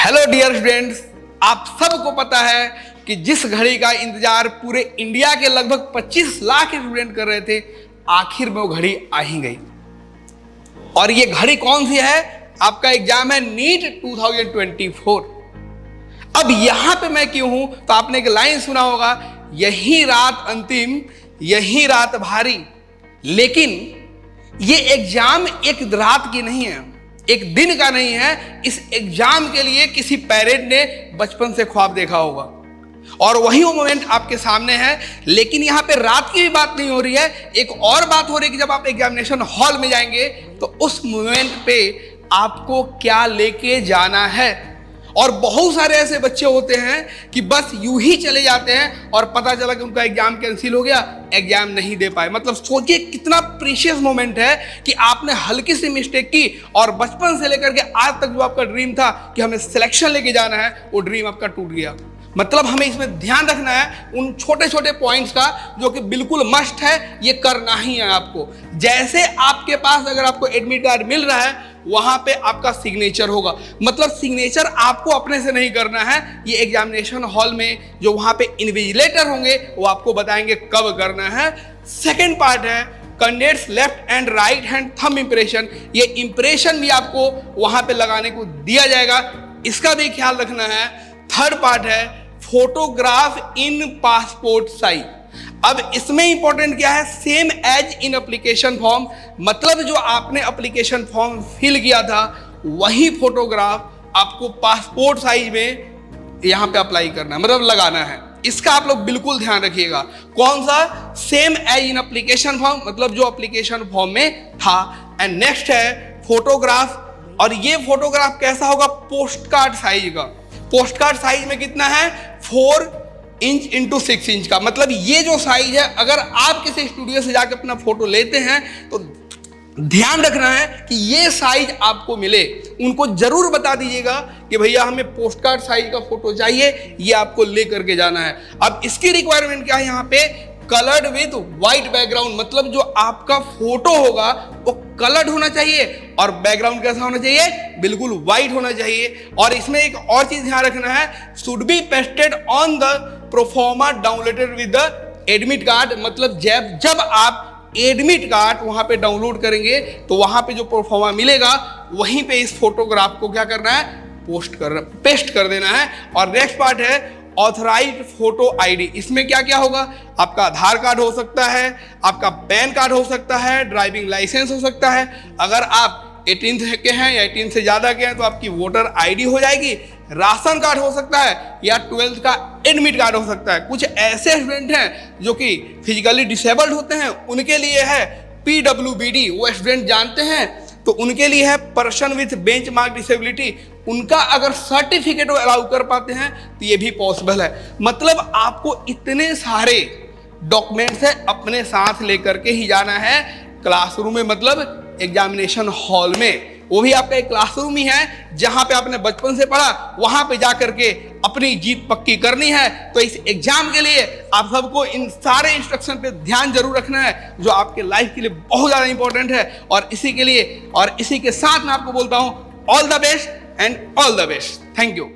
Hello dear students, आप सबको पता है कि जिस घड़ी का इंतजार पूरे इंडिया के लगभग 25 लाख स्टूडेंट कर रहे थे, आखिर में वो घड़ी आ ही गई। और ये घड़ी कौन सी है? आपका एग्जाम है नीट 2024। अब यहां पे मैं क्यों हूं? तो आपने एक लाइन सुना होगा, यही रात अंतिम, यही रात भारी। लेकिन ये एग्जाम एक रात की नहीं है, एक दिन का नहीं है। इस एग्जाम के लिए किसी पेरेंट ने बचपन से ख्वाब देखा होगा और वही वो मोमेंट आपके सामने है। लेकिन यहाँ पे रात की भी बात नहीं हो रही है, एक और बात हो रही है कि जब आप एग्जामिनेशन हॉल में जाएंगे तो उस मोमेंट पे आपको क्या लेके जाना है। और बहुत सारे ऐसे बच्चे होते हैं कि बस यूं ही चले जाते हैं और पता चला कि उनका एग्जाम कैंसिल हो गया, एग्जाम नहीं दे पाए। मतलब सोचिए कितना प्रीशियस मोमेंट है कि आपने हल्की सी मिस्टेक की और बचपन से लेकर के आज तक जो आपका ड्रीम था कि हमें सिलेक्शन लेके जाना है, वो ड्रीम आपका टूट गया। मतलब हमें इसमें ध्यान रखना है उन छोटे छोटे पॉइंट्स का, जो कि बिल्कुल मस्ट है, ये करना ही है आपको। जैसे आपके पास अगर आपको एडमिट कार्ड मिल रहा है, वहां पे आपका सिग्नेचर होगा। मतलब सिग्नेचर आपको अपने से नहीं करना है, ये एग्जामिनेशन हॉल में जो वहां पे इन्विजिलेटर होंगे वो आपको बताएंगे कब करना है। सेकेंड पार्ट है candidates left and right hand thumb impression. ये इंप्रेशन भी आपको वहां पे लगाने को दिया जाएगा, इसका भी ख्याल रखना है। थर्ड पार्ट है फोटोग्राफ इन पासपोर्ट साइज। अब इसमें इंपॉर्टेंट क्या है? Same as in application form. मतलब जो आपने एप्लीकेशन फॉर्म फिल किया था वही फोटोग्राफ आपको पासपोर्ट साइज में यहां पे अप्लाई करना है, मतलब लगाना है। इसका आप लोग बिल्कुल ध्यान रखिएगा। कौन सा? Same as in application form, मतलब जो एप्लीकेशन फॉर्म में था। एंड नेक्स्ट है फोटोग्राफ, और ये फोटोग्राफ कैसा होगा? पोस्ट कार्ड साइज का। पोस्ट कार्ड साइज में कितना है? 4 इंच इंटू 6 इंच का। मतलब ये जो साइज है, अगर आप किसी स्टूडियो से जाकर अपना फोटो लेते हैं तो ध्यान रखना है कि ये साइज आपको मिले। उनको जरूर बता दीजिएगा कि भैया हमें पोस्ट कार्ड साइज का फोटो चाहिए, ये आपको ले करके जाना है। अब इसकी रिक्वायरमेंट क्या है? यहाँ पे कलर्ड विद व्हाइट बैकग्राउंड। मतलब जो आपका फोटो होगा वो कलर्ड होना चाहिए और बैकग्राउंड कैसा होना चाहिए? बिल्कुल व्हाइट होना चाहिए। और इसमें एक और चीज ध्यान रखना है, should be pasted on the proforma downloaded with the admit card. मतलब जब आप एडमिट कार्ड वहां पे डाउनलोड करेंगे तो वहां पे जो प्रोफॉर्मा मिलेगा वहीं पे इस फोटोग्राफ को क्या करना है? पेस्ट कर देना है। और नेक्स्ट पार्ट है ऑथराइज्ड फोटो आईडी। इसमें क्या क्या होगा? आपका आधार कार्ड हो सकता है, आपका पैन कार्ड हो सकता है, ड्राइविंग लाइसेंस हो सकता है। अगर आप 18 के हैं या 18 से ज्यादा के हैं तो आपकी वोटर आईडी हो जाएगी। राशन कार्ड हो सकता है या 12th का एडमिट कार्ड हो सकता है। कुछ ऐसे स्टूडेंट हैं जो कि फिजिकली डिसेबल्ड होते हैं, उनके लिए है PWBD, वो स्टूडेंट जानते हैं, तो उनके लिए है पर्सन विथ बेंचमार्क डिसेबिलिटी। उनका अगर सर्टिफिकेट अलाउ कर पाते हैं तो ये भी पॉसिबल है। मतलब आपको इतने सारे डॉक्यूमेंट्स है अपने साथ लेकर के ही जाना है क्लासरूम में, मतलब एग्जामिनेशन हॉल में। वो भी आपका एक क्लासरूम ही है जहां पे आपने बचपन से पढ़ा, वहां पे जाकर के अपनी जीत पक्की करनी है। तो इस एग्जाम के लिए आप सबको इन सारे इंस्ट्रक्शन पे ध्यान जरूर रखना है, जो आपके लाइफ के लिए बहुत ज्यादा इंपॉर्टेंट है। और इसी के लिए और इसी के साथ मैं आपको बोलता हूं all the best and all the best. Thank you.